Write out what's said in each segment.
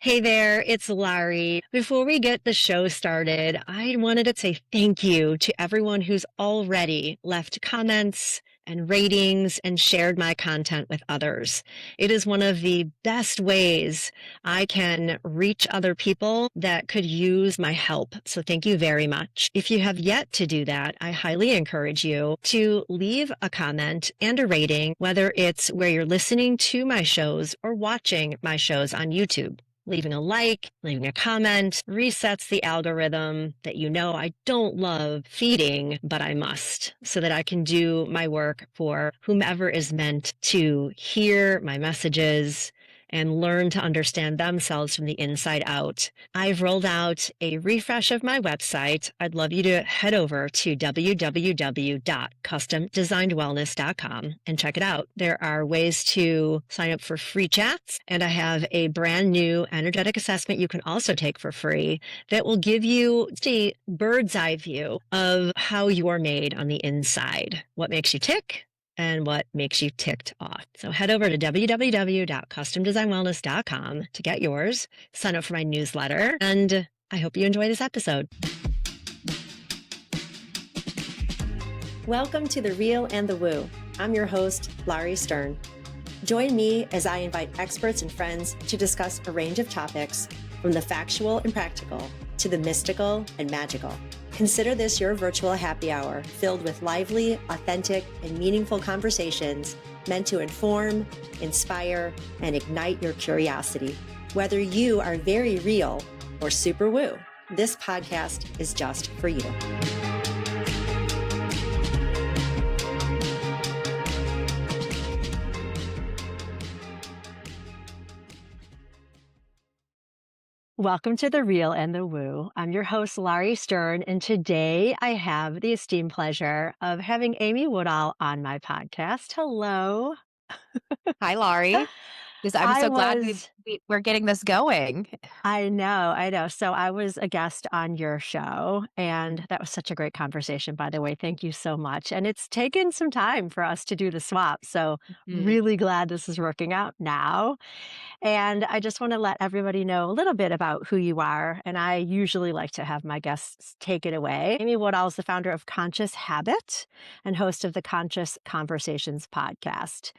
Hey there, it's Lauri. Before we get the show started, I wanted to say thank you to everyone who's already left comments and ratings and shared my content with others. It is one of the best ways I can reach other people that could use my help. So thank you very much. If you have yet to do that, I highly encourage you to leave a comment and a rating, whether it's where you're listening to my shows or watching my shows on YouTube. Leaving a like, leaving a comment resets the algorithm that I don't love feeding, but I must, so that I can do my work for whomever is meant to hear my messages and learn to understand themselves from the inside out. I've rolled out a refresh of my website. I'd love you to head over to www.customdesignedwellness.com and check it out. There are ways to sign up for free chats, and I have a brand new energetic assessment you can also take for free that will give you a bird's eye view of how you're made on the inside, what makes you tick, and what makes you ticked off. So head over to www.customdesignwellness.com to get yours, sign up for my newsletter, and I hope you enjoy this episode. Welcome to The Real and the Woo. I'm your host, Lauri Stern. Join me as I invite experts and friends to discuss a range of topics, from the factual and practical to the mystical and magical. Consider this your virtual happy hour filled with lively, authentic, and meaningful conversations meant to inform, inspire, and ignite your curiosity. Whether you are very real or super woo, this podcast is just for you. Welcome to The Real and the Woo. I'm your host, Lauri Stern, and today I have the esteemed pleasure of having Amy Woodall on my podcast. Hello. Hi, Lauri. I'm I so glad was, we're getting this going. I know. So I was a guest on your show, and that was such a great conversation, by the way. Thank you so much. And it's taken some time for us to do the swap. So Mhm. really glad this is working out now. And I just want to let everybody know a little bit about who you are. And I usually like to have my guests take it away. Amy Woodall is the founder of Conscious Habit and host of the Conscious Conversations podcast,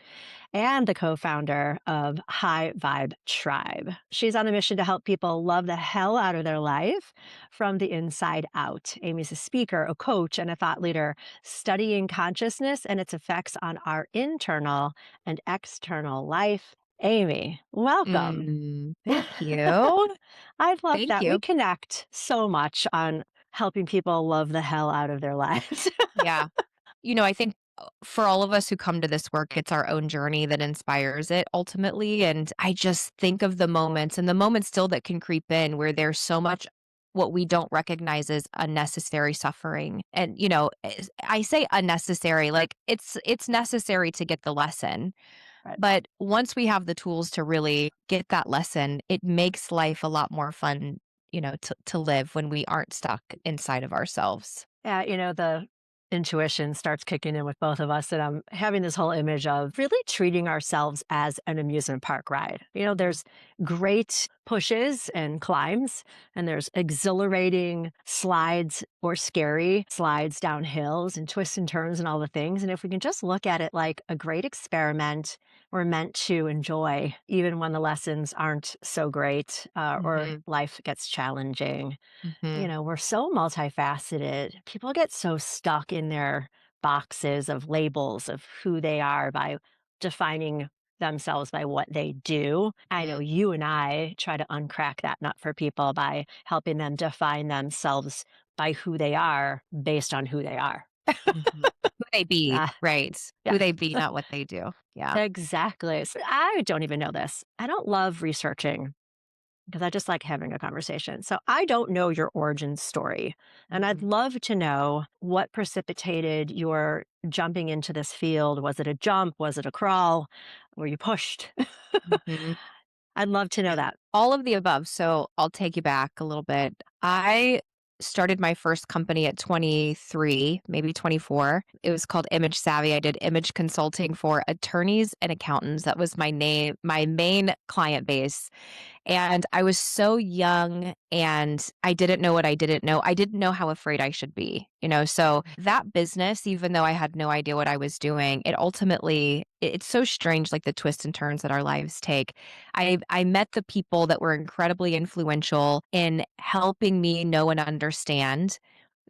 and the co-founder of High Vibe Tribe. She's on a mission to help people love the hell out of their life from the inside out. Amy's a speaker, a coach, and a thought leader studying consciousness and its effects on our internal and external life. Amy, welcome. Thank you. I love Thank that. We you. connect so much on helping people love the hell out of their lives. Yeah. I think for all of us who come to this work, it's our own journey that inspires it ultimately. And I just think of the moments and the moments still that can creep in where there's so much what we don't recognize as unnecessary suffering. And, I say unnecessary, like it's necessary to get the lesson. Right. But once we have the tools to really get that lesson, it makes life a lot more fun, to live when we aren't stuck inside of ourselves. Yeah, the intuition starts kicking in with both of us. And I'm having this whole image of really treating ourselves as an amusement park ride. There's great pushes and climbs, and there's exhilarating slides or scary slides down hills and twists and turns and all the things. And if we can just look at it like a great experiment, we're meant to enjoy, even when the lessons aren't so great or Mhm. life gets challenging. Mhm. We're so multifaceted. People get so stuck in their boxes of labels of who they are by defining themselves by what they do. I know Mhm. you and I try to uncrack that nut for people by helping them define themselves by who they are based on who they are. Mhm. Who they be, Ah, right. Who yeah, they be, not what they do. Yeah. exactly. So I don't even know this. I don't love researching because I just like having a conversation. So I don't know your origin story. And I'd Mhm. love to know what precipitated your jumping into this field. Was it a jump? Was it a crawl? Were you pushed? Mhm. I'd love to know Yeah. that. All of the above. So I'll take you back a little bit. I started my first company at 23, maybe 24. It was called Image Savvy. I did image consulting for attorneys and accountants. That was my main client base. And I was so young and I didn't know what I didn't know. I didn't know how afraid I should be, So that business, even though I had no idea what I was doing, it ultimately, it's so strange, like the twists and turns that our lives take. I met the people that were incredibly influential in helping me know and understand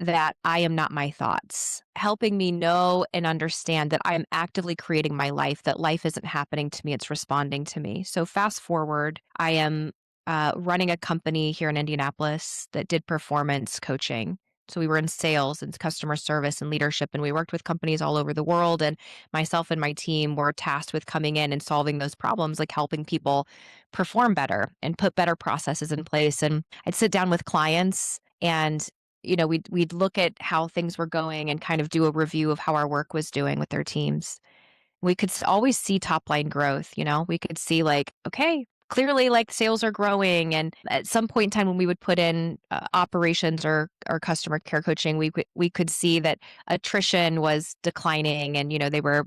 that I am not my thoughts, helping me know and understand that I am actively creating my life, that life isn't happening to me, it's responding to me. So, fast forward, I am running a company here in Indianapolis that did performance coaching. So, we were in sales and customer service and leadership, and we worked with companies all over the world. And myself and my team were tasked with coming in and solving those problems, like helping people perform better and put better processes in place. And I'd sit down with clients and we'd look at how things were going and kind of do a review of how our work was doing with their teams. We could always see top line growth, we could see like, okay, clearly like sales are growing. And at some point in time when we would put in operations or customer care coaching, we could see that attrition was declining and, they were,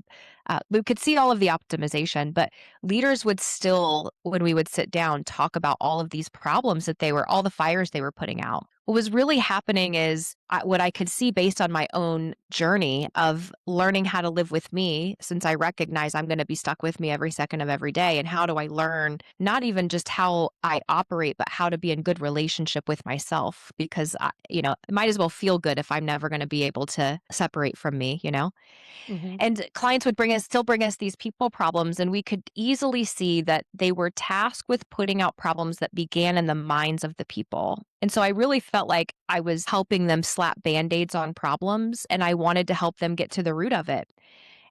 we could see all of the optimization, but leaders would still, when we would sit down, talk about all of these problems all the fires they were putting out. What was really happening is what I could see based on my own journey of learning how to live with me, since I recognize I'm going to be stuck with me every second of every day. And how do I learn not even just how I operate, but how to be in good relationship with myself? Because, it might as well feel good if I'm never going to be able to separate from me. Mhm. And clients would still bring us these people problems, and we could easily see that they were tasked with putting out problems that began in the minds of the people. And so I really felt like I was helping them slap band-aids on problems, and I wanted to help them get to the root of it.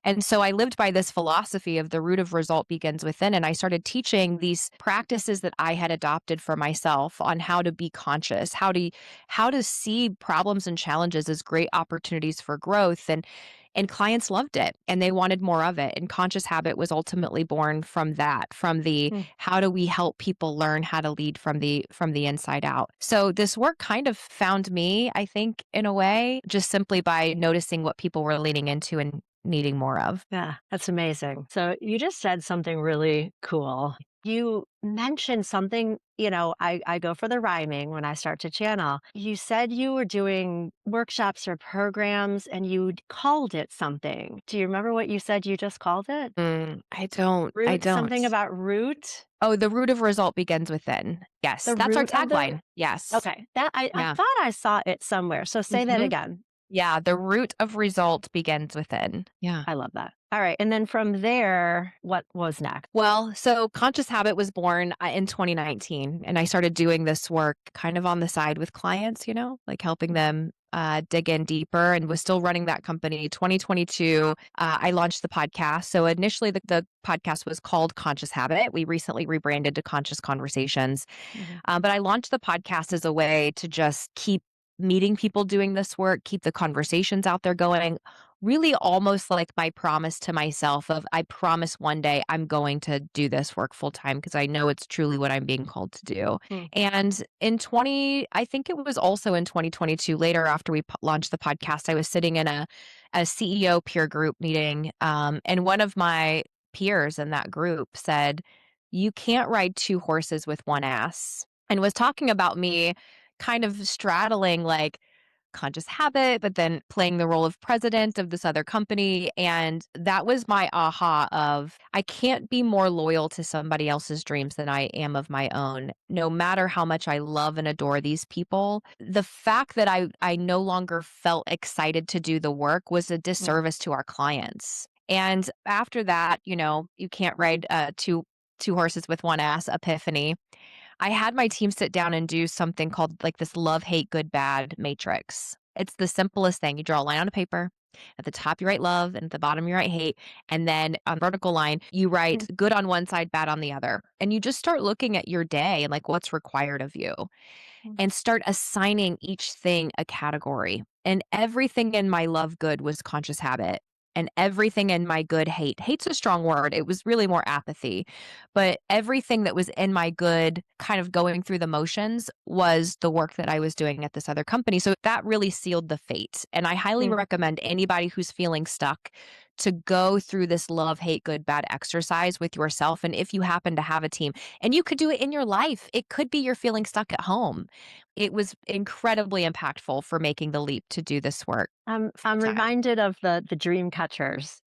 And so I lived by this philosophy of the root of result begins within. And I started teaching these practices that I had adopted for myself on how to be conscious, how to see problems and challenges as great opportunities for growth. And clients loved it and they wanted more of it. And Conscious Habit was ultimately born from that, from the Mm. how do we help people learn how to lead from the inside out. So this work kind of found me, I think, in a way, just simply by noticing what people were leaning into and needing more of. Yeah, that's amazing. So you just said something really cool. You mentioned something, I go for the rhyming when I start to channel. You said you were doing workshops or programs and you called it something. Do you remember what you said you just called it? I don't. I Root, something don't. about root? Oh, the root of result begins within. Yes, The that's our root of tagline. Yes. okay. That I Yeah. thought I saw it somewhere. So say that Mhm. again. Yeah, the root of result begins within. Yeah. I love that. All right. And then from there, what was next? Well, so Conscious Habit was born in 2019, and I started doing this work kind of on the side with clients, like helping them dig in deeper, and was still running that company. 2022, I launched the podcast. So initially, the podcast was called Conscious Habit. We recently rebranded to Conscious Conversations. Mhm. But I launched the podcast as a way to just keep meeting people doing this work, keep the conversations out there going. Really almost like my promise to myself of I promise one day I'm going to do this work full time because I know it's truly what I'm being called to do. Mm. And I think it was also in 2022, later after we launched the podcast, I was sitting in a CEO peer group meeting. And one of my peers in that group said, "You can't ride two horses with one ass," and was talking about me kind of straddling like Conscious Habit, but then playing the role of president of this other company. And that was my aha of I can't be more loyal to somebody else's dreams than I am of my own. No matter how much I love and adore these people, the fact that I no longer felt excited to do the work was a Mm. disservice to our clients. And after that, you can't ride two horses with one ass epiphany. I had my team sit down and do something called like this love, hate, good, bad matrix. It's the simplest thing. You draw a line on a paper. At the top, you write love, and at the bottom, you write hate. And then on vertical line, you write Mm. good on one side, bad on the other. And you just start looking at your day and like what's required of you Mm. and start assigning each thing a category. And everything in my love good was Conscious Habit. And everything in my good hate. Hate's a strong word. It was really more apathy. But everything that was in my good, kind of going through the motions, was the work that I was doing at this other company. So that really sealed the fate. And I highly Mm. recommend anybody who's feeling stuck to go through this love, hate, good, bad exercise with yourself. And if you happen to have a team, and you could do it in your life, it could be you're feeling stuck at home. It was incredibly impactful for making the leap to do this work full I'm time. reminded of the dream catchers,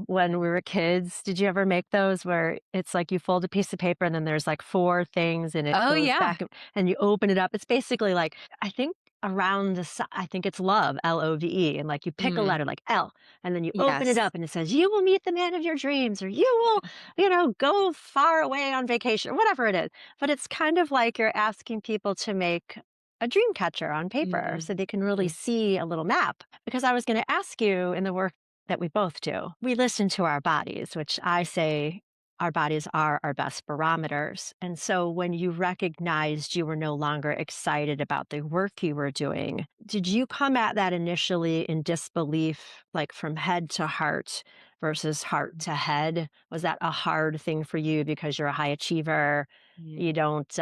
when we were kids. Did you ever make those where it's like you fold a piece of paper and then there's like 4 things and it Oh, goes yeah. back and you open it up? It's basically like, I think I think it's love, Love, and like you pick a Mm, letter like L and then you open it yes. up and it says, "You will meet the man of your dreams," or "You will, go far away on vacation," or whatever it is. But it's kind of like you're asking people to make a dream catcher on paper Mm, so they can really mm, see a little map. Because I was going to ask you, in the work that we both do, we listen to our bodies, which I say our bodies are our best barometers. And so when you recognized you were no longer excited about the work you were doing, did you come at that initially in disbelief, like from head to heart versus heart to head? Was that a hard thing for you because you're a high achiever? mm, You don't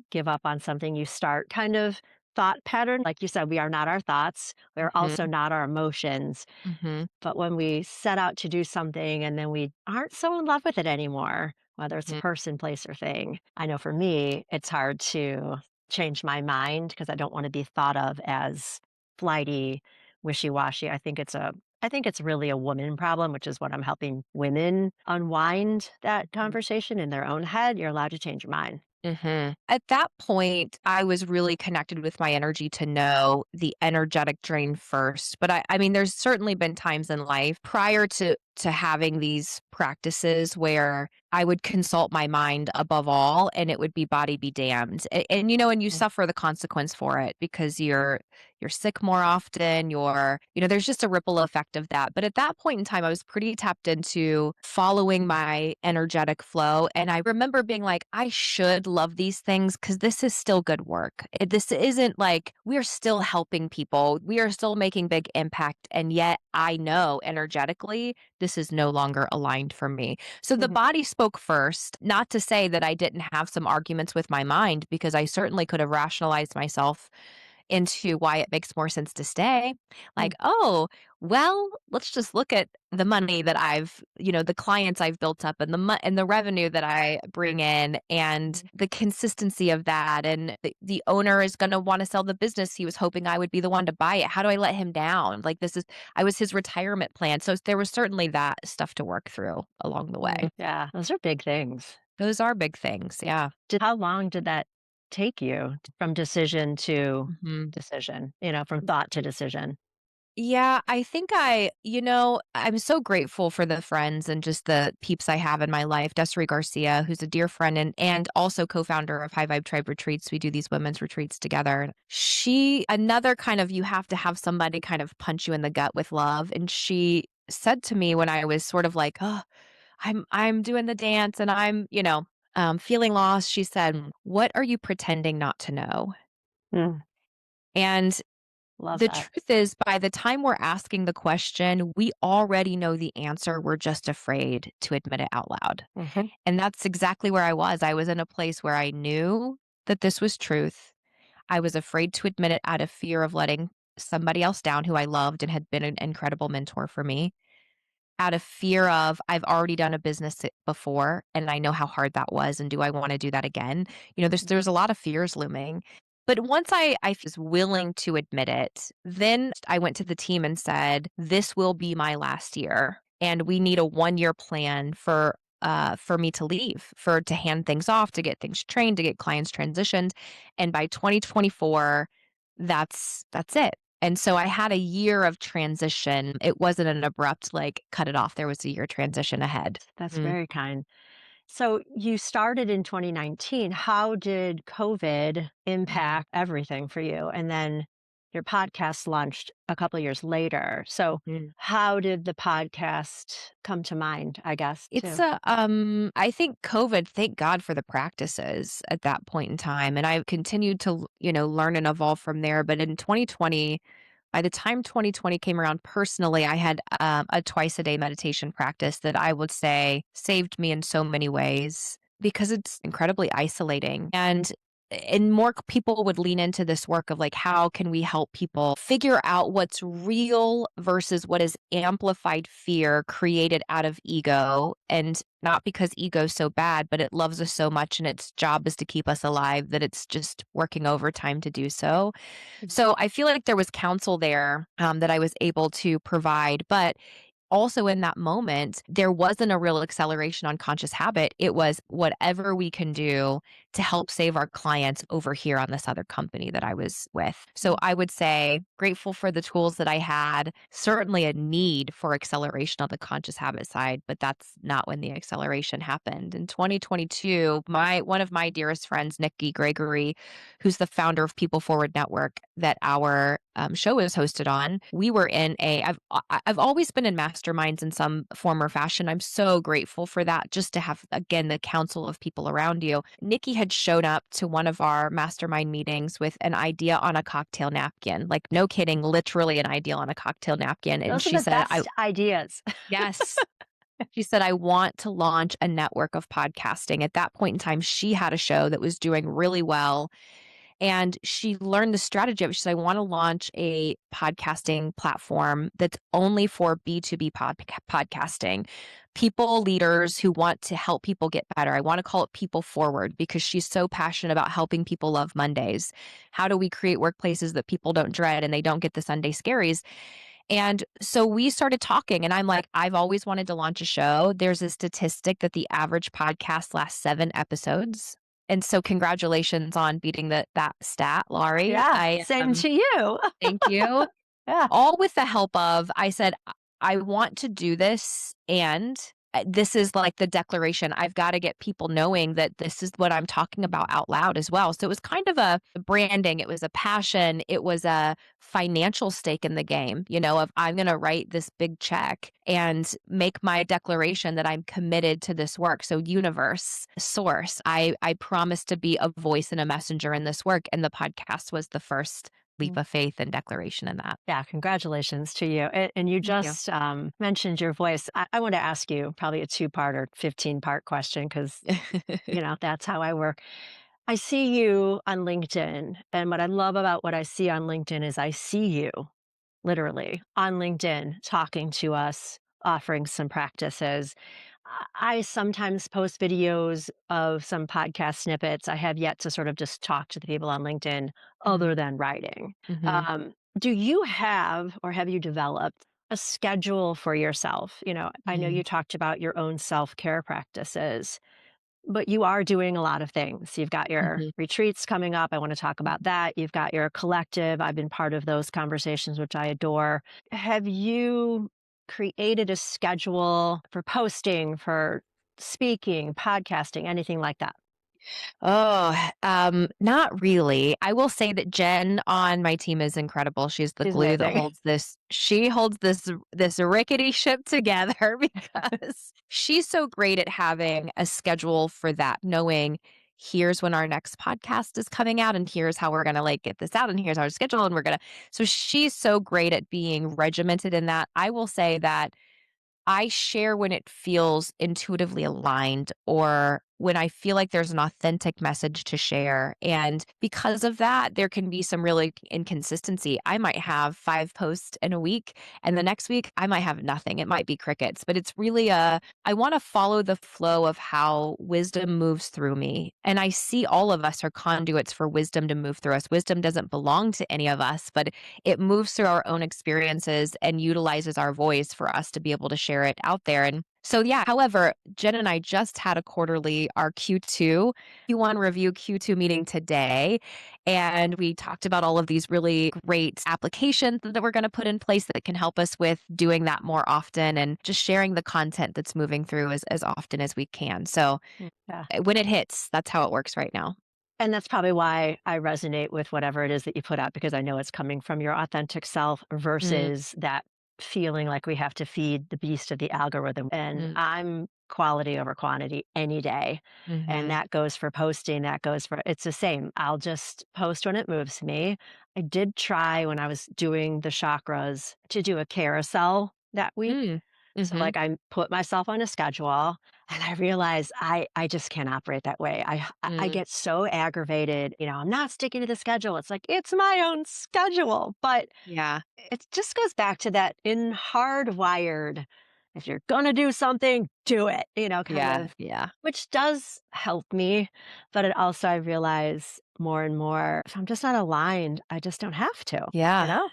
give up on something you start kind of thought pattern? Like you said, we are not our thoughts. We're also mhm, not our emotions. mhm, But when we set out to do something and then we aren't so in love with it anymore, whether it's a mhm, person, place, or thing, I know for me, it's hard to change my mind because I don't want to be thought of as flighty, wishy-washy. I think it's really a woman problem, which is what I'm helping women unwind that mhm. conversation in their own head. You're allowed to change your mind. Mhm. At that point, I was really connected with my energy to know the energetic drain first. But I mean, there's certainly been times in life prior to having these practices where I would consult my mind above all, and it would be body be damned. And you Mm, suffer the consequence for it because you're sick more often, there's just a ripple effect of that. But at that point in time, I was pretty tapped into following my energetic flow. And I remember being like, I should love these things because this is still good work. This isn't like we're still helping people, we are still making big impact. And yet I know energetically, this is no longer aligned for me. So the mhm, body spoke first, not to say that I didn't have some arguments with my mind, because I certainly could have rationalized myself into why it makes more sense to stay. mm, Like, oh, well, let's just look at the money that the clients I've built up, and and the revenue that I bring in, and mhm. the consistency of that. And the owner is going to want to sell the business. He was hoping I would be the one to buy it. How do I let him down? Like, I was his retirement plan. So there was certainly that stuff to work through along the way. Yeah, those are big things. Those are big things. Yeah. How long did that take you from decision to Mhm. decision, from thought to decision? Yeah, I think I'm so grateful for the friends and just the peeps I have in my life. Desiree Garcia, who's a dear friend and also co-founder of High Vibe Tribe Retreats. We do these women's retreats together. Another kind of, you have to have somebody kind of punch you in the gut with love. And she said to me when I was sort of like, oh, I'm doing the dance and feeling lost. She said, "What are you pretending not to know?" Mm, And love the that. truth is, by the time we're asking the question, we already know the answer. We're just afraid to admit it out loud. Mhm. And that's exactly where I was. I was in a place where I knew that this was truth. I was afraid to admit it out of fear of letting somebody else down who I loved and had been an incredible mentor for me, out of fear of I've already done a business before and I know how hard that was, and do I wanna do that again? There's a lot of fears looming. But once I was willing to admit it, then I went to the team and said, "This will be my last year, and we need a one-year plan for me to leave, to hand things off, to get things trained, to get clients transitioned, and by 2024, that's it." And so I had a year of transition. It wasn't an abrupt, like, cut it off. There was a year transition ahead. That's Mm, very kind. So you started in 2019. How did COVID mhm, impact everything for you? And then your podcast launched a couple years later. So mhm. how did the podcast come to mind, I guess, too? I think COVID, thank God for the practices at that point in time, and I've continued to, learn and evolve from there. But in 2020, by the time 2020 came around, personally, I had a twice a day meditation practice that I would say saved me in so many ways because it's incredibly isolating. And and more people would lean into this work of like, how can we help people figure out what's real versus what is amplified fear created out of ego, and not because ego's so bad, but it loves us so much and its job is to keep us alive that it's just working overtime to do so. So I feel like there was counsel there, that I was able to provide, but also in that moment, there wasn't a real acceleration on conscious habit. It was whatever we can do to help save our clients over here on this other company that I was with. So I would say grateful for the tools that I had, certainly a need for acceleration on the conscious habit side, but that's not when the acceleration happened. In 2022, my one of my dearest friends, Nikki Gregory, who's the founder of People Forward Network that our show is hosted on. We were in I've always been in masterminds in some form or fashion. I'm so grateful for that, just to have, again, the counsel of people around you. Nikki had shown up to one of our mastermind meetings with an idea on a cocktail napkin, like no kidding, literally an idea on a cocktail napkin. And Those are she the said, best ideas. yes. She said, I want to launch a network of podcasting. At that point in time, she had a show that was doing really well. And she learned the strategy of it. She said, I want to launch a podcasting platform that's only for B2B podcasting. People, leaders who want to help people get better. I want to call it People Forward because she's so passionate about helping people love Mondays. How do we create workplaces that people don't dread and they don't get the Sunday scaries? And so we started talking, and I'm like, I've always wanted to launch a show. There's a statistic that the average podcast lasts 7 episodes. And so congratulations on beating that stat, Lauri. Yeah, same to you. Thank you. Yeah. All with the help of, I said, I want to do this. And this is like the declaration. I've got to get people knowing that this is what I'm talking about out loud as well. So it was kind of a branding. It was a passion. It was a financial stake in the game, of I'm going to write this big check and make my declaration that I'm committed to this work. So universe, source, I promise to be a voice and a messenger in this work. And the podcast was the first leap of faith and declaration in that. Yeah, congratulations to you. And you Thank you. just mentioned your voice. I want to ask you probably a 2-part or 15-part question because, that's how I work. I see you on LinkedIn. And what I love about what I see on LinkedIn is I see you literally on LinkedIn talking to us, offering some practices. I sometimes post videos of some podcast snippets. I have yet to sort of just talk to the people on LinkedIn other than writing. Mhm. Um, do you have or have you developed a schedule for yourself? I know Mhm. you talked about your own self care practices, but you are doing a lot of things. You've got your Mhm. retreats coming up. I want to talk about that. You've got your collective. I've been part of those conversations, which I adore. Have you created a schedule for posting, for speaking, podcasting, anything like that? Oh, not really. I will say that Jen on my team is incredible. She's the She's glue that amazing. holds this. She holds this rickety ship together because she's so great at having a schedule for that, knowing here's when our next podcast is coming out and here's how we're going to like get this out and here's our schedule and we're going to. So she's so great at being regimented in that. I will say that I share when it feels intuitively aligned or when I feel like there's an authentic message to share. And because of that, there can be some really inconsistency. I might have 5 posts in a week, and the next week I might have nothing. It might be crickets, but it's really I want to follow the flow of how wisdom moves through me. And I see all of us are conduits for wisdom to move through us. Wisdom doesn't belong to any of us, but it moves through our own experiences and utilizes our voice for us to be able to share it out there. And so, yeah, however, Jen and I just had a quarterly, our Q1 review Q2 meeting today. And we talked about all of these really great applications that we're going to put in place that can help us with doing that more often and just sharing the content that's moving through as often as we can. So Yeah. when it hits, that's how it works right now. And that's probably why I resonate with whatever it is that you put out because I know it's coming from your authentic self Mm, versus that feeling like we have to feed the beast of the algorithm. And mm, I'm quality over quantity any day. And mhm, that goes for posting, that goes for it's the same. I'll just post when it moves me. I did try when I was doing the chakras to do a carousel that week. mm. So, Mhm. like, I put myself on a schedule, and I realize I just can't operate that way. I Mm. get so aggravated, I'm not sticking to the schedule. It's like, it's my own schedule, but Yeah. it just goes back to that in hardwired, if you're gonna do something, do it, kind Yeah. of, Yeah. which does help me. But it also, I realize more and more, if I'm just not aligned, I just don't have to, you Yeah. know?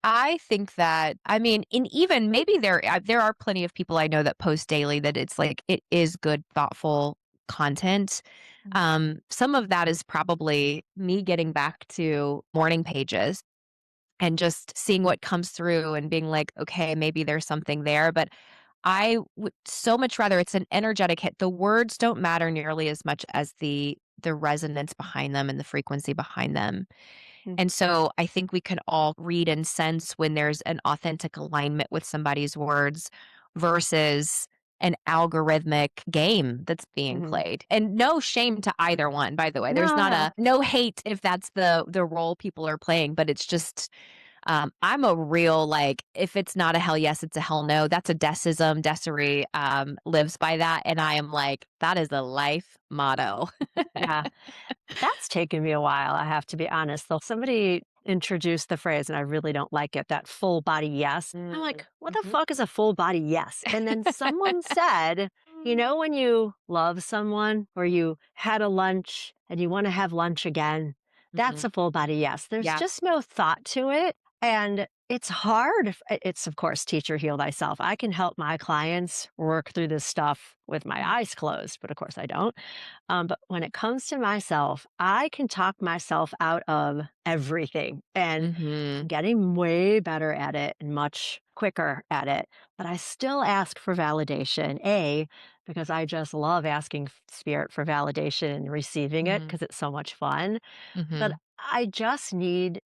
I think that, I mean, and even maybe there are plenty of people I know that post daily that it's like, it is good, thoughtful content. Mm. Some of that is probably me getting back to morning pages and just seeing what comes through and being like, okay, maybe there's something there. But I would so much rather it's an energetic hit. The words don't matter nearly as much as the resonance behind them and the frequency behind them. Mm. And so I think we can all read and sense when there's an authentic alignment with somebody's words versus an algorithmic game that's being Mhm. played. And no shame to either one, by the way. There's No, not no. a no hate if that's the role people are playing, but it's just I'm a real like if it's not a hell yes, it's a hell no. That's a Desism. Desiree lives by that. And I am like, that is a life motto. Yeah. That's taken me a while, I have to be honest, though. Somebody introduced the phrase, and I really don't like it, that full body yes. I'm Mm, like, what the mhm. fuck is a full body yes? And then someone said, when you love someone or you had a lunch and you want to have lunch again, that's Mhm. a full body yes. There's Yeah. just no thought to it. And it's hard. It's, of course, teach or heal thyself. I can help my clients work through this stuff with my eyes closed, but of course I don't. But when it comes to myself, I can talk myself out of everything. And I'm Mhm. getting way better at it and much quicker at it. But I still ask for validation, because I just love asking spirit for validation and receiving it Mhm. because it's so much fun. But Mhm. I just need,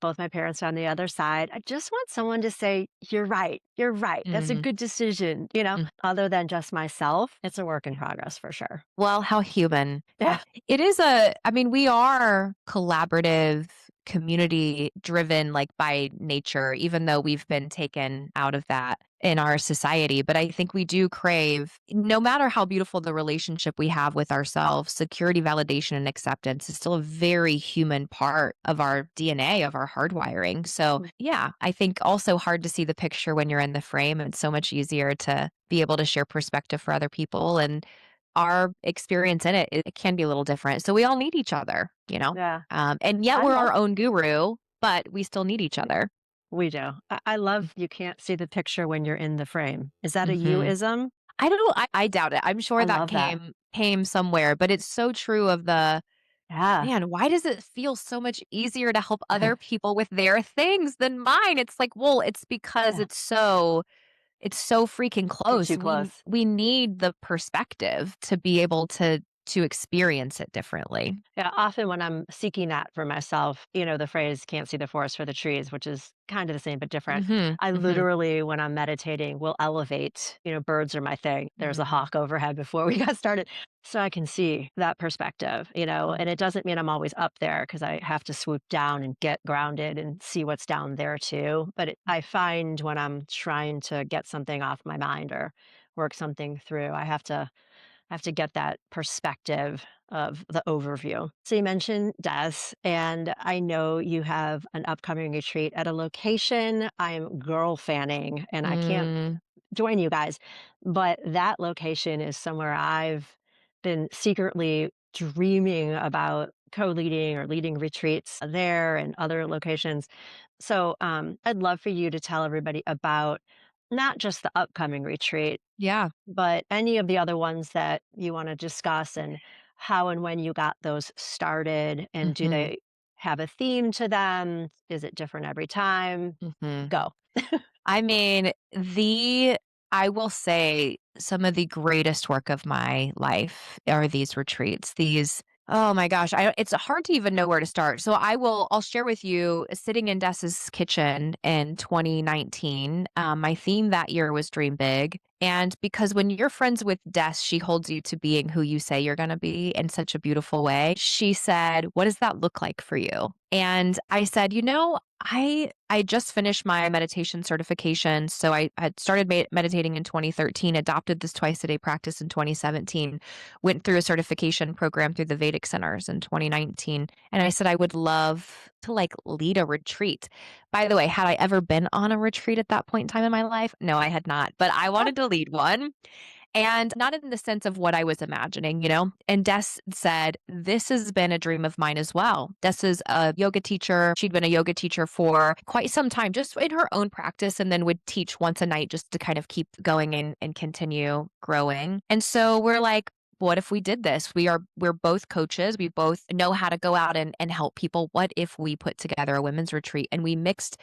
both my parents on the other side. I just want someone to say, you're right. You're right. That's a Mhm. good decision, Mm. other than just myself. It's a work in progress for sure. Well, how human. Yeah. It is I mean, we are collaborative, community driven, like by nature, even though we've been taken out of that in our society. But I think we do crave, no matter how beautiful the relationship we have with ourselves, security, validation, and acceptance is still a very human part of our DNA, of our hardwiring. So, yeah, I think also hard to see the picture when you're in the frame. It's so much easier to be able to share perspective for other people. And our experience in it can be a little different. So we all need each other, you know? Yeah. And yet I we're love our own guru, but we still need each other. we do. I love you can't see the picture when you're in the frame. Is that a Mhm. you-ism? I don't know. I doubt it. I'm sure I that love that. came somewhere, but it's so true of the Yeah. man, why does it feel so much easier to help other people with their things than mine? It's like, well, it's because Yeah. it's so freaking You're close. too close. We need the perspective to be able to experience it differently. Yeah, often when I'm seeking that for myself, the phrase can't see the forest for the trees, which is kind of the same but different. Mhm. I Mhm. literally, when I'm meditating, will elevate, birds are my thing. There's a Mhm. hawk overhead before we got started. So I can see that perspective, and it doesn't mean I'm always up there because I have to swoop down and get grounded and see what's down there too. But I find when I'm trying to get something off my mind or work something through, I have to get that perspective of the overview. So you mentioned death, and I know you have an upcoming retreat at a location I'm girl fanning, and I can't Mm. join you guys, but that location is somewhere I've been secretly dreaming about co-leading or leading retreats there and other locations. So I'd love for you to tell everybody about not just the upcoming retreat, Yeah. but any of the other ones that you wanna discuss and how and when you got those started, and do Mhm. they have a theme to them? Is it different every time? Mhm. Go. I mean, the I will say some of the greatest work of my life are these retreats. These oh my gosh, it's hard to even know where to start. So I'll share with you sitting in Des's kitchen in 2019. My theme that year was dream big. And because when you're friends with Des, she holds you to being who you say you're going to be in such a beautiful way. She said, "What does that look like for you?" And I said, I just finished my meditation certification. So I had started meditating in 2013, adopted this twice a day practice in 2017, went through a certification program through the Vedic centers in 2019. And I said I would love to like lead a retreat. By the way, had I ever been on a retreat at that point in time in my life? No, I had not, but I wanted to lead one. And not in the sense of what I was imagining, you know? And Des said, this has been a dream of mine as well. Des is a yoga teacher. She'd been a yoga teacher for quite some time, just in her own practice, and then would teach once a night just to kind of keep going and continue growing. And so we're like, what if we did this? We're both coaches. We both know how to go out and help people. What if we put together a women's retreat and we mixed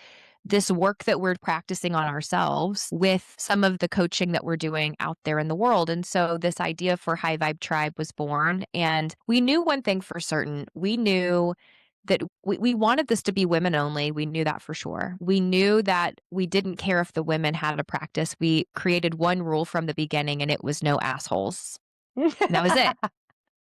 this work that we're practicing on ourselves with some of the coaching that we're doing out there in the world? And so this idea for High Vibe Tribe was born. And we knew one thing for certain. We knew that we wanted this to be women only. We knew that for sure. We knew that we didn't care if the women had a practice. We created one rule from the beginning, and it was no assholes. And that was it.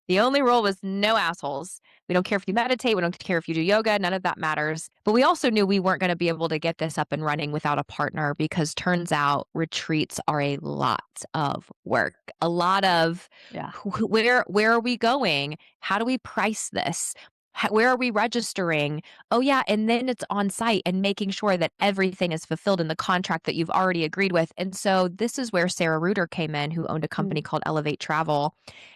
The only rule was no assholes. We don't care if you meditate. We don't care if you do yoga. None of that matters. But we also knew we weren't going to be able to get this up and running without a partner, because turns out retreats are a lot of work. A lot of Yeah. where are we going? How do we price this? Where are we registering? Oh, yeah. And then it's on site and making sure that everything is fulfilled in the contract that you've already agreed with. And so this is where Sarah Reuter came in, who owned a company called Elevate Travel.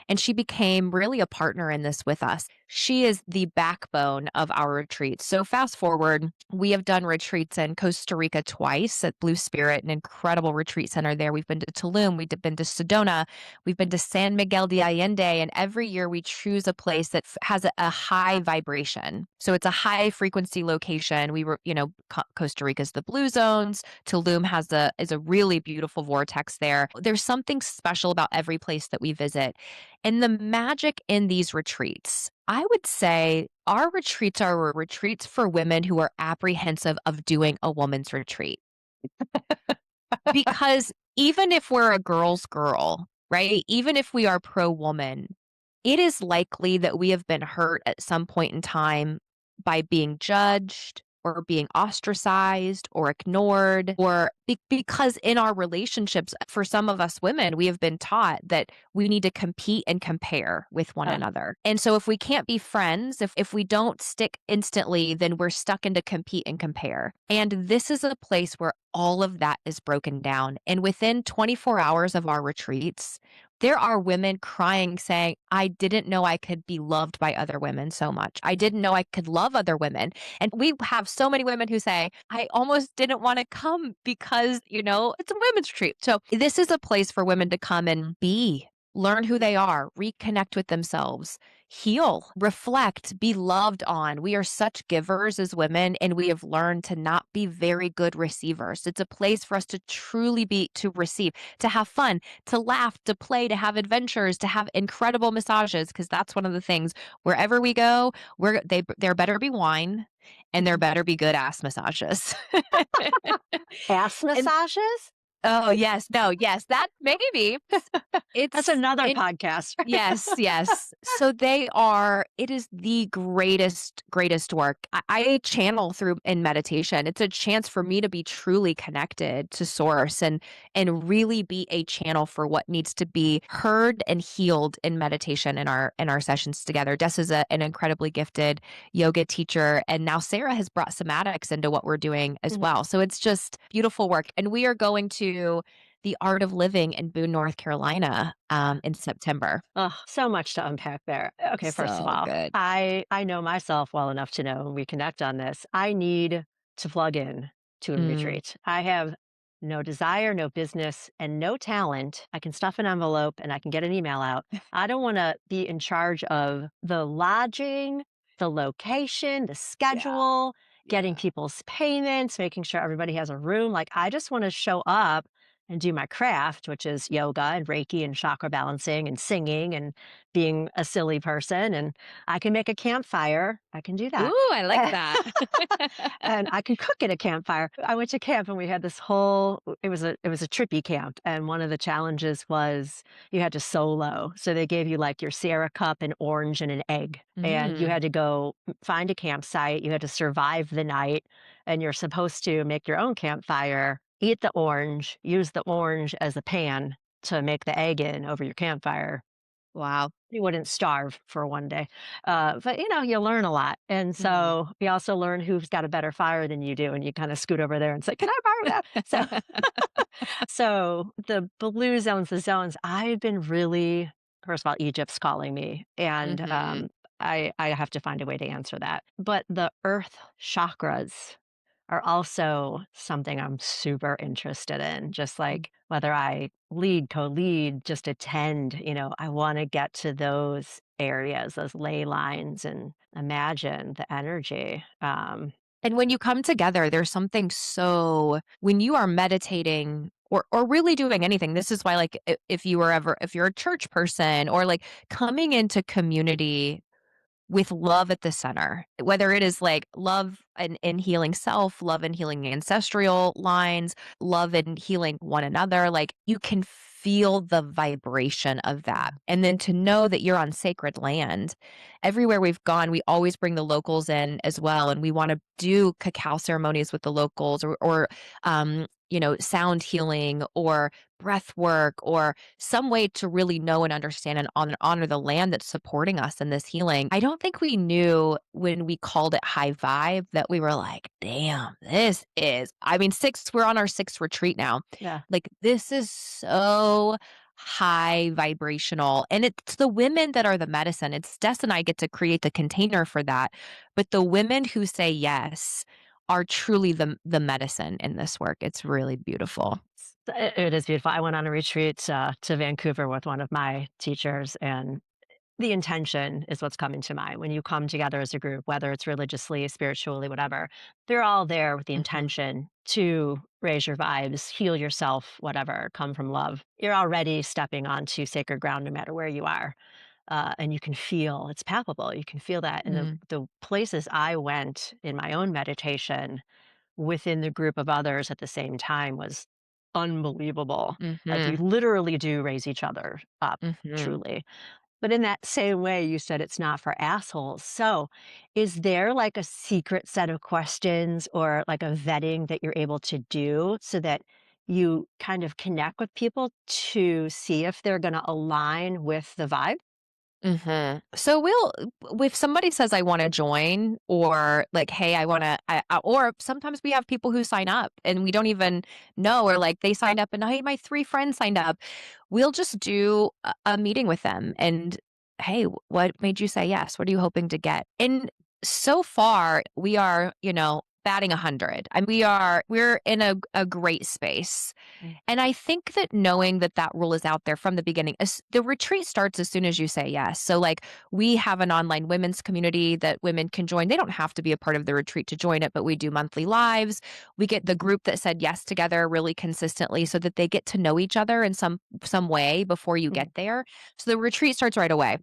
And she became really a partner in this with us. She is the backbone of our retreats. So fast forward, we have done retreats in Costa Rica twice at Blue Spirit, an incredible retreat center there. We've been to Tulum, we've been to Sedona, we've been to San Miguel de Allende, and every year we choose a place that has a high vibration. So it's a high frequency location. We were, Costa Rica's the blue zones. Tulum is a really beautiful vortex there. There's something special about every place that we visit. And the magic in these retreats, I would say our retreats are retreats for women who are apprehensive of doing a woman's retreat. Because even if we're a girl's girl, right? Even if we are pro woman, it is likely that we have been hurt at some point in time by being judged or being ostracized or ignored, or because in our relationships, for some of us women, we have been taught that we need to compete and compare with one another. And so if we can't be friends, if we don't stick instantly, then we're stuck into compete and compare. And this is a place where all of that is broken down. And within 24 hours of our retreats, there are women crying, saying, I didn't know I could be loved by other women so much. I didn't know I could love other women. And we have so many women who say, I almost didn't want to come because, it's a women's retreat. So this is a place for women to come and learn who they are, reconnect with themselves, heal, reflect, be loved on. We are such givers as women, and we have learned to not be very good receivers. It's a place for us to truly to receive, to have fun, to laugh, to play, to have adventures, to have incredible massages, because that's one of the things. Wherever we go, there better be wine, and there better be good ass massages. Ass And massages? oh, yes. No, yes, that maybe. That's another podcast. Yes, yes. So it is the greatest work. I channel through in meditation. It's a chance for me to be truly connected to source and really be a channel for what needs to be heard and healed in meditation in our sessions together. Des is an incredibly gifted yoga teacher, and now Sarah has brought somatics into what we're doing as well. So it's just beautiful work. And we are going to the Art of Living in Boone, North Carolina, in September. Oh, so much to unpack there. Okay, first of So all, good. I know myself well enough to know when we connect on this. I need to plug in to a Mm. retreat. I have no desire, no business, and no talent. I can stuff an envelope and I can get an email out. I don't want to be in charge of the lodging, the location, the Yeah, schedule, getting yeah. people's payments, making sure everybody has a room. Like, I just want to show up and do my craft, which is yoga and Reiki and chakra balancing and singing and being a silly person. And I can make a campfire. I can do that. Ooh, I like that. And I can cook at a campfire. I went to camp and we had this whole it was a trippy camp. And one of the challenges was you had to solo. So they gave you like your Sierra cup, an orange, and an egg. And you Mm. had to go find a campsite. You had to survive the night. and you're supposed to make your own campfire, eat the orange, use the orange as a pan to make the egg in over your campfire. Wow. You wouldn't starve for one day. But you learn a lot. And Mhm. so you also learn who's got a better fire than you do. And you kind of scoot over there and say, "Can I borrow that?" So the blue zones, the zones, I've been really, first of all, Egypt's calling me. And Mhm. I have to find a way to answer that. But the earth chakras are also something I'm super interested in. Just like whether I lead, co-lead, just attend, I want to get to those areas, those ley lines, and imagine the energy. And when you come together, there's something so when you are meditating or really doing anything, this is why, like, if you were ever if you're a church person or, like, coming into community with love at the center, whether it is like love and healing self, love and healing ancestral lines, love and healing one another, like you can feel the vibration of that. And then to know that you're on sacred land. Everywhere we've gone, we always bring the locals in as well. And we want to do cacao ceremonies with the locals or sound healing or breath work or some way to really know and understand and honor the land that's supporting us in this healing. I don't think we knew when we called it high vibe that we were like, damn, this is, I mean, we're on our sixth retreat now. Yeah. Like, this is so high vibrational. And it's the women that are the medicine. It's Des and I get to create the container for that. But the women who say yes are truly the medicine in this work. It's really beautiful. It is beautiful. I went on a retreat to Vancouver with one of my teachers, and the intention is what's coming to mind. When you come together as a group, whether it's religiously, spiritually, whatever, they're all there with the Mhm. intention to raise your vibes, heal yourself, whatever, come from love. You're already stepping onto sacred ground no matter where you are. And you can feel it's palpable. You can feel that. And Mm. the places I went in my own meditation within the group of others at the same time was unbelievable. Like you Mhm. literally do raise each other up, Mhm. truly. But in that same way, you said it's not for assholes. So, is there like a secret set of questions or like a vetting that you're able to do so that you kind of connect with people to see if they're going to align with the vibe? Mhm. So if somebody says I wanna join or like, "Hey, or sometimes we have people who sign up and we don't even know or like they signed up and, "Hey, my 3 friends signed up." We'll just do a meeting with them and, "Hey, what made you say yes? What are you hoping to get?" And so far, we are, batting 100 and we're in a great space. Mm. And I think that knowing that that rule is out there from the beginning, the retreat starts as soon as you say yes. So, like, we have an online women's community that women can join. They don't have to be a part of the retreat to join it, but we do monthly lives. We get the group that said yes together really consistently so that they get to know each other in some way before you Mm. get there. So the retreat starts right away.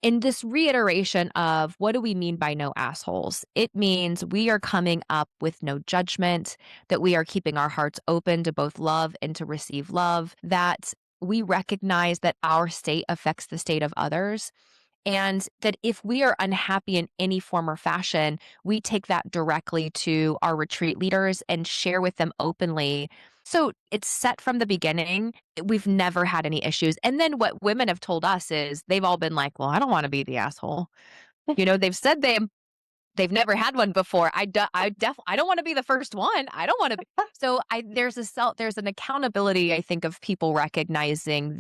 In this reiteration of what do we mean by no assholes? It means we are coming up with no judgment, that we are keeping our hearts open to both love and to receive love, that we recognize that our state affects the state of others. And that if we are unhappy in any form or fashion, we take that directly to our retreat leaders and share with them openly. So it's set from the beginning. We've never had any issues. And then what women have told us is they've all been like, well, I don't want to be the asshole. They've said they've never had one before. I don't want to be the first one. I don't want to be. So there's an accountability, I think, of people recognizing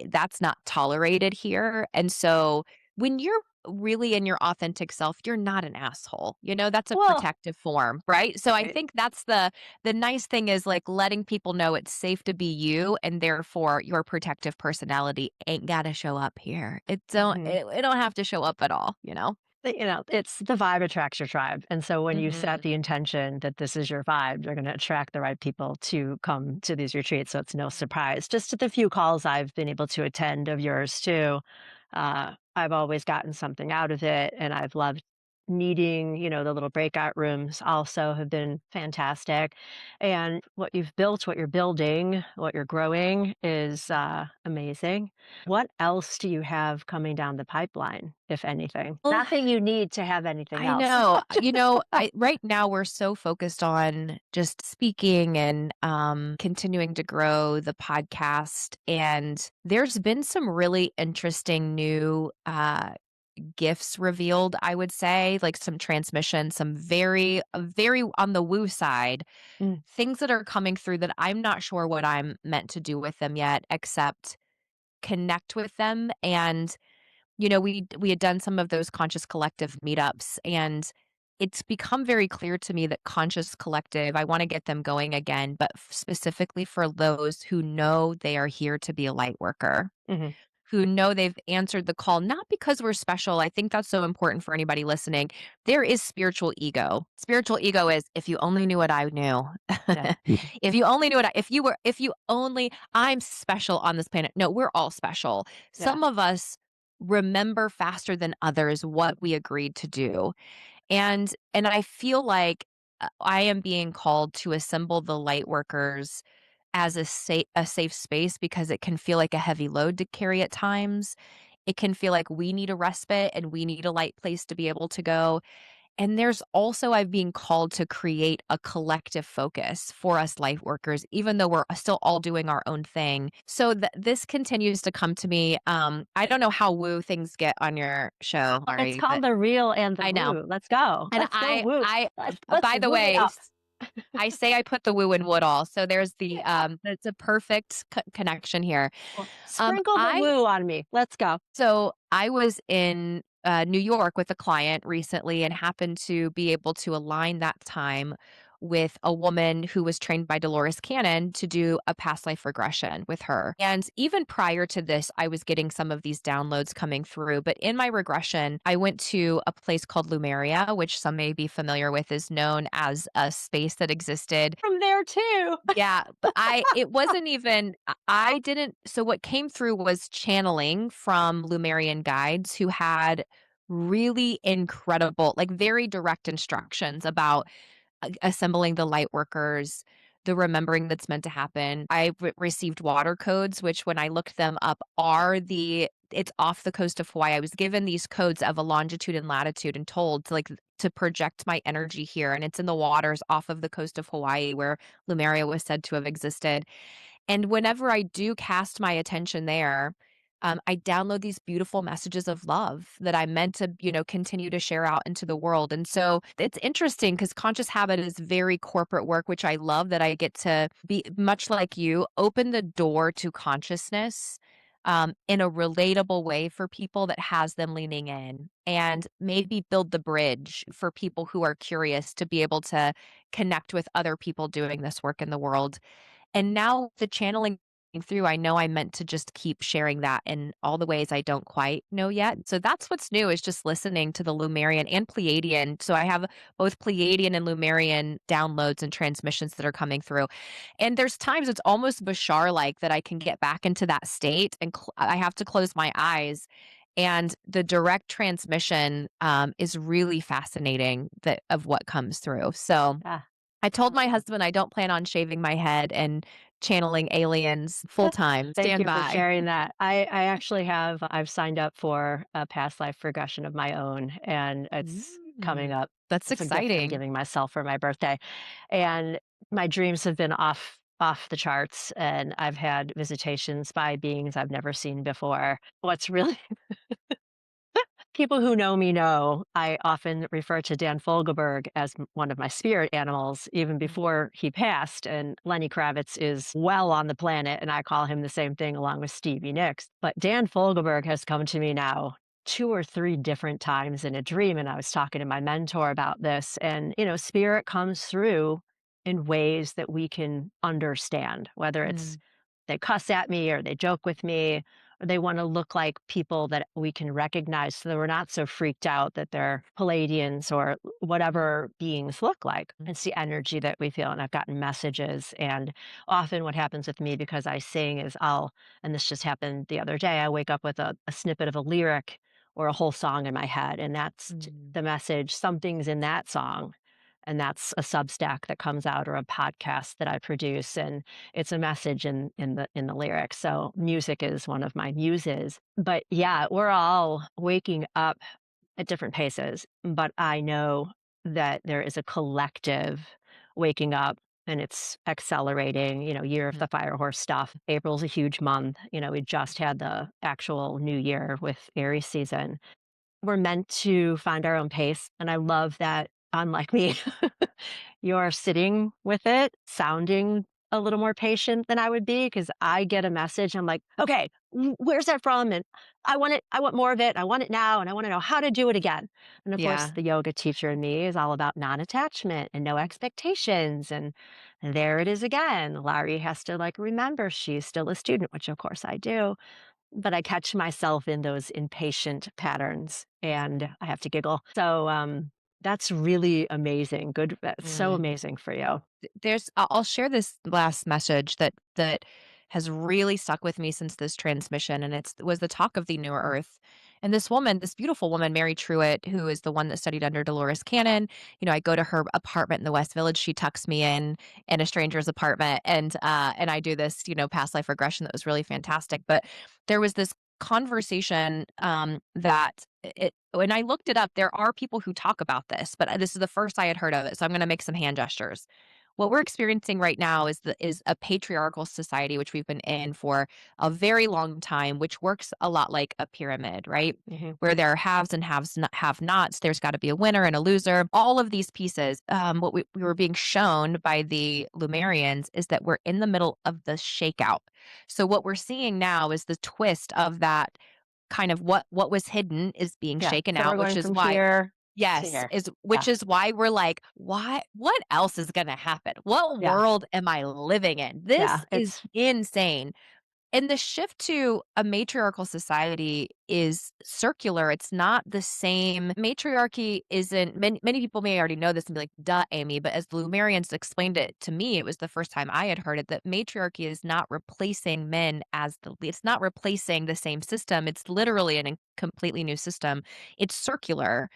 that's not tolerated here. And so when you're really in your authentic self, you're not an asshole. That's a Well, protective form, right? So I right. think that's the nice thing is like letting people know it's safe to be you and therefore your protective personality ain't got to show up here. Mhm. It don't have to show up at all. It's the vibe attracts your tribe. And so when you set Mhm. the intention that this is your vibe, you're going to attract the right people to come to these retreats. So it's no surprise. Just at the few calls I've been able to attend of yours too, I've always gotten something out of it. And I've loved needing, the little breakout rooms also have been fantastic. And what you've built, what you're building, what you're growing is amazing. What else do you have coming down the pipeline, if anything? Well, Not that you need to have anything I else. know. I right now we're so focused on just speaking and continuing to grow the podcast. And there's been some really interesting new gifts revealed, I would say, like some transmission, some very on the woo side, Mm, things that are coming through that I'm not sure what I'm meant to do with them yet, except connect with them. And we had done some of those conscious collective meetups, and it's become very clear to me that conscious collective, I want to get them going again, but specifically for those who know they are here to be a light worker, mhm. who know they've answered the call, not because we're special. I think that's so important for anybody listening. There is spiritual ego. Spiritual ego is if you only knew what I knew. Yeah. If you only knew if you only, I'm special on this planet. No, we're all special. Yeah. Some of us remember faster than others what we agreed to do. And I feel like I am being called to assemble the light workers as a safe space because it can feel like a heavy load to carry at times. It can feel like we need a respite and we need a light place to be able to go. And there's also I've been called to create a collective focus for us light workers, even though we're still all doing our own thing. So this continues to come to me. I don't know how woo things get on your show, It's Laurie, called but the real and the I know. woo. Let's go. And Let's go woo. Let's by the woo it way, up. I say I put the woo in Woodall. So there's Yeah. it's a perfect connection here. Well, sprinkle the I woo on me. Let's go. So I was in New York with a client recently and happened to be able to align that time with a woman who was trained by Dolores Cannon to do a past life regression with her. And even prior to this, I was getting some of these downloads coming through. But in my regression, I went to a place called Lemuria, which some may be familiar with, is known as a space that existed. From there too. Yeah, but it wasn't even, I didn't, so what came through was channeling from Lumerian guides who had really incredible, like very direct instructions about assembling the light workers, the remembering that's meant to happen. I received water codes, which when I looked them up it's off the coast of Hawaii. I was given these codes of a longitude and latitude and told to project my energy here. And it's in the waters off of the coast of Hawaii where Lemuria was said to have existed. And whenever I do cast my attention there, I download these beautiful messages of love that I'm meant to, continue to share out into the world. And so it's interesting because conscious habit is very corporate work, which I love that I get to be much like you, open the door to consciousness in a relatable way for people that has them leaning in and maybe build the bridge for people who are curious to be able to connect with other people doing this work in the world. And now the channeling through, I know I meant to just keep sharing that in all the ways I don't quite know yet. So that's what's new is just listening to the Lumerian and Pleiadian. So I have both Pleiadian and Lumerian downloads and transmissions that are coming through. And there's times it's almost Bashar like that I can get back into that state and I have to close my eyes. And the direct transmission is really fascinating of what comes through. So Ah, I told my husband I don't plan on shaving my head and channeling aliens full time. thank Stand you for by. sharing that. I actually I've signed up for a past life regression of my own, and it's coming Mm, up. that's It's a gift I'm exciting. giving myself for my birthday. And my dreams have been off the charts, and I've had visitations by beings I've never seen before. What's really People who know me know I often refer to Dan Fogelberg as one of my spirit animals, even Mm, before he passed. And Lenny Kravitz is well on the planet, and I call him the same thing along with Stevie Nicks. But Dan Fogelberg has come to me now two or three different times in a dream. And I was talking to my mentor about this. And, spirit comes through in ways that we can understand, whether it's mm, they cuss at me or they joke with me or they want to look like people that we can recognize so that we're not so freaked out that they're Palladians or whatever beings look like. mm, It's the energy that we feel. And I've gotten messages. And often what happens with me because I sing is and this just happened the other day, I wake up with a snippet of a lyric or a whole song in my head, and Mm. the message. Something's in that song, and that's a Substack that comes out or a podcast that I produce, and it's a message in the lyrics. So music is one of my muses. But yeah, we're all waking up at different paces, but I know that there is a collective waking up and it's accelerating, year of Mhm. the fire horse stuff. April's a huge month. We just had the actual new year with Aries season. We're meant to find our own pace, and I love that, unlike me, you're sitting with it, sounding a little more patient than I would be because I get a message, I'm like, "Okay, where's that from? And I want more of it, I want it now, and I wanna know how to do it again." And, of course, Yeah. the yoga teacher in me is all about non-attachment and no expectations, and there it is again. Lauri has to, like, remember she's still a student, which, of course, I do. But I catch myself in those impatient patterns, and I have to giggle. So, that's really amazing. Good that's so Mm. amazing for you. There's I'll share this last message that has really stuck with me since this transmission, and it was the talk of the New Earth. And this woman, this beautiful woman, Mary Truitt, who is the one that studied under Dolores Cannon, I go to her apartment in the West Village. She tucks me in a stranger's apartment, and I do this, past life regression that was really fantastic. But there was this conversation that it when I looked it up, there are people who talk about this, but this is the first I had heard of it. So I'm going to make some hand gestures. What we're experiencing right now is a patriarchal society, which we've been in for a very long time, which works a lot like a pyramid, right? Mhm. Where there are haves and have nots. There's got to be a winner and a loser. All of these pieces. What we were being shown by the Lumerians is that we're in the middle of the shakeout. So what we're seeing now is the twist of that kind of what was hidden is being Yeah. shaken So we're out, which going is from why. here to Yes, here. is Yeah. which is why we're like, What else is gonna happen? What Yeah. world am I living in? Yeah. This is It's insane." And the shift to a matriarchal society is circular. It's not the same. Matriarchy isn't many people may already know this and be like, "Duh, Amy," but as the Lumerians explained it to me, it was the first time I had heard it, that matriarchy is not replacing men as it's not replacing the same system. It's literally a completely new system. It's circular.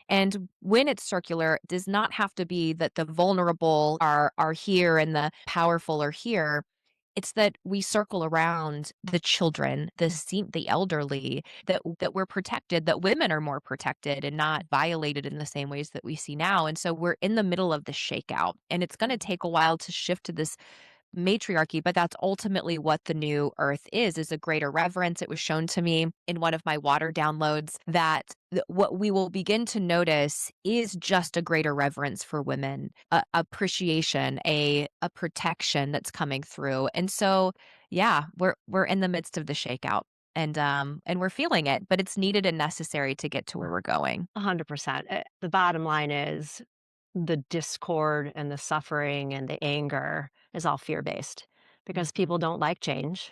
And when it's circular, it does not have to be that the vulnerable are here and the powerful are here. It's that we circle around the children, the elderly, that we're protected, that women are more protected and not violated in the same ways that we see now. And so we're in the middle of the shakeout, and it's going to take a while to shift to this matriarchy, but that's ultimately what the new earth is a greater reverence. It was shown to me in one of my water downloads that what we will begin to notice is just a greater reverence for women, appreciation, a protection that's coming through. And so, yeah, we're in the midst of the shakeout, and we're feeling it, but it's needed and necessary to get to where we're going. 100%. The bottom line is the discord and the suffering and the anger is all fear-based because Mhm. people don't like change.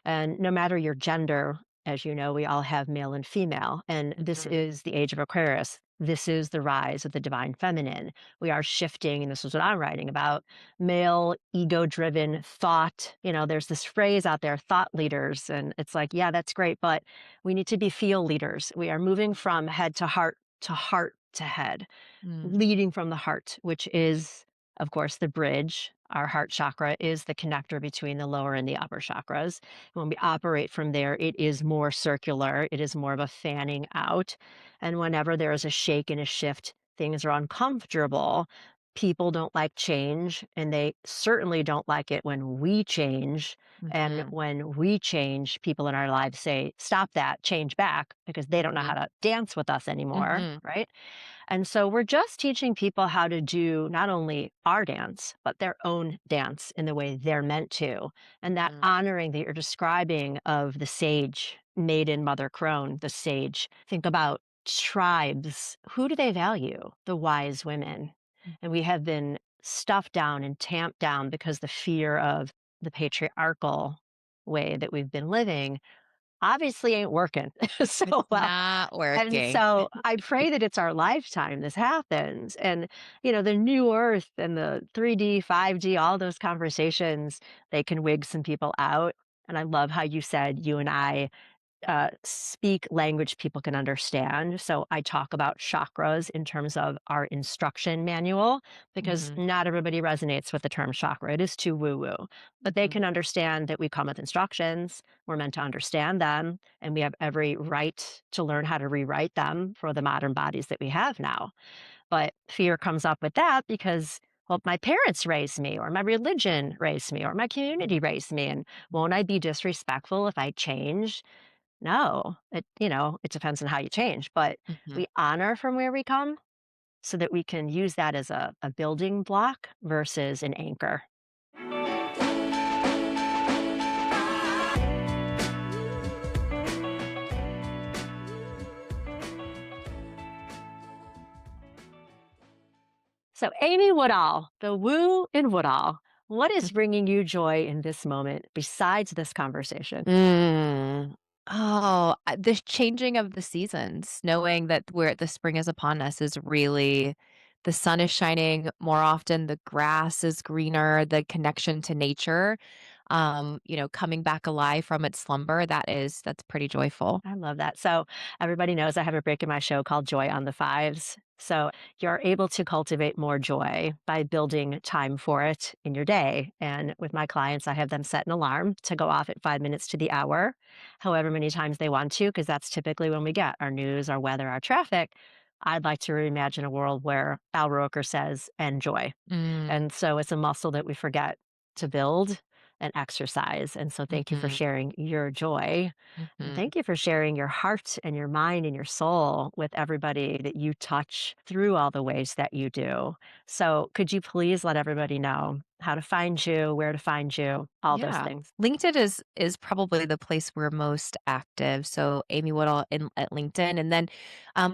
And no matter your gender, as you know, we all have male and female. And this Mhm. is the age of Aquarius. This is the rise of the divine feminine. We are shifting, and this is what I'm writing about male, ego driven thought. There's this phrase out there, thought leaders. And it's like, yeah, that's great, but we need to be feel leaders. We are moving from head to heart to head, Mm. leading from the heart, which is, of course, the bridge. Our heart chakra is the connector between the lower and the upper chakras. When we operate from there, it is more circular, it is more of a fanning out. And whenever there is a shake and a shift, things are uncomfortable. People don't like change, and they certainly don't like it when we change. And Mhm. when we change, people in our lives say, stop that, change back, because they don't know how Mhm. to dance with us anymore, Mhm. right? And so we're just teaching people how to do not only our dance, but their own dance in the way they're meant to. And that Mhm. honoring that you're describing of the sage, maiden mother crone, the sage. Think about tribes. Who do they value? The wise women. And we have been stuffed down and tamped down because the fear of the patriarchal way that we've been living obviously ain't working. It's so not and working. so I pray that it's our lifetime this happens. And, the new earth and the 3D, 5D, all those conversations, they can wig some people out. And I love how you said you and I speak language people can understand. So I talk about chakras in terms of our instruction manual because Mhm. not everybody resonates with the term chakra. It is too woo woo, but they Mhm. can understand that we come with instructions. We're meant to understand them, and we have every right to learn how to rewrite them for the modern bodies that we have now. But fear comes up with that because, well, my parents raised me, or my religion raised me, or my community raised me. And won't I be disrespectful if I change? No, it depends on how you change, but Mhm. we honor from where we come so that we can use that as a building block versus an anchor. So, Amy Woodall, the woo in Woodall, what is bringing you joy in this moment besides this conversation? Mm. Oh, this changing of the seasons, knowing that the spring is upon us is really the sun is shining more often, the grass is greener, the connection to nature, coming back alive from its slumber, that's pretty joyful. I love that. So, everybody knows I have a break in my show called Joy on the Fives. So, you're able to cultivate more joy by building time for it in your day. And with my clients, I have them set an alarm to go off at 5 minutes to the hour, however many times they want to, because that's typically when we get our news, our weather, our traffic. I'd like to reimagine a world where Al Roker says, enjoy. Mm, And so it's a muscle that we forget to build and exercise. And so thank you for mhm, sharing your joy. And mhm. thank you for sharing your heart and your mind and your soul with everybody that you touch through all the ways that you do. So could you please let everybody know how to find you, where to find you, all those Yeah. things? LinkedIn is probably the place we're most active. So Amy Woodall at LinkedIn, and then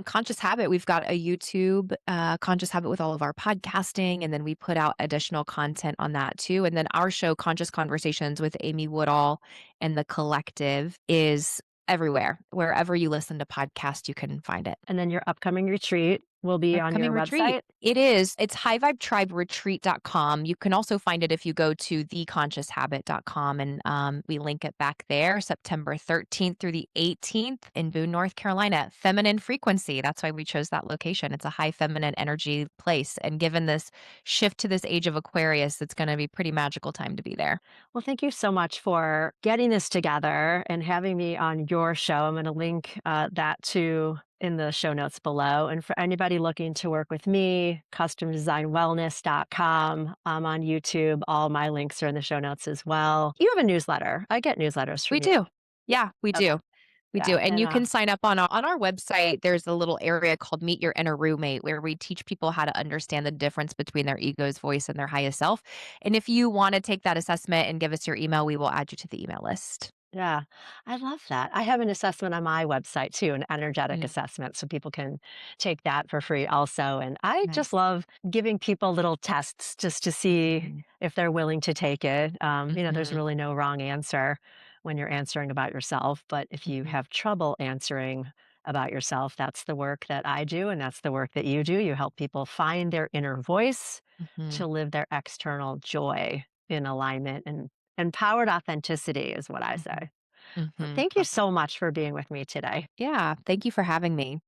Conscious Habit. We've got a YouTube Conscious Habit with all of our podcasting, and then we put out additional content on that too. And then our show, Conscious Conversations with Amy Woodall and the Collective, is everywhere. Wherever you listen to podcasts, you can find it. And then your upcoming retreat will be on Upcoming your retreat. website. It is. It's highvibetriberetreat.com. You can also find it if you go to theconscioushabit.com and we link it back there, September 13th through the 18th in Boone, North Carolina. Feminine frequency. That's why we chose that location. It's a high feminine energy place. And given this shift to this age of Aquarius, it's going to be pretty magical time to be there. Well, thank you so much for getting this together and having me on your show. I'm going to link that to in the show notes below. And for anybody looking to work with me, customdesignwellness.com. I'm on YouTube. All my links are in the show notes as well. You have a newsletter. I get newsletters We from you. do. Yeah, we Okay. do. We Yeah. do, and And you can sign up on our website, there's a little area called Meet Your Inner Roommate, where we teach people how to understand the difference between their ego's voice and their highest self, and if you wanna take that assessment and give us your email, we will add you to the email list. yeah, I love that. I have an assessment on my website too, an energetic Mm, assessment, so people can take that for free also. And I just nice. love giving people little tests just to see Mhm, if they're willing to take it. There's mhm, really no wrong answer when you're answering about yourself, but if you mhm, have trouble answering about yourself, that's the work that I do, and that's the work that you do. You help people find their inner voice mhm, to live their external joy in alignment and empowered authenticity is what I mhm, say. mhm. Thank you Love that. so much for being with me today. Yeah, thank you for having me.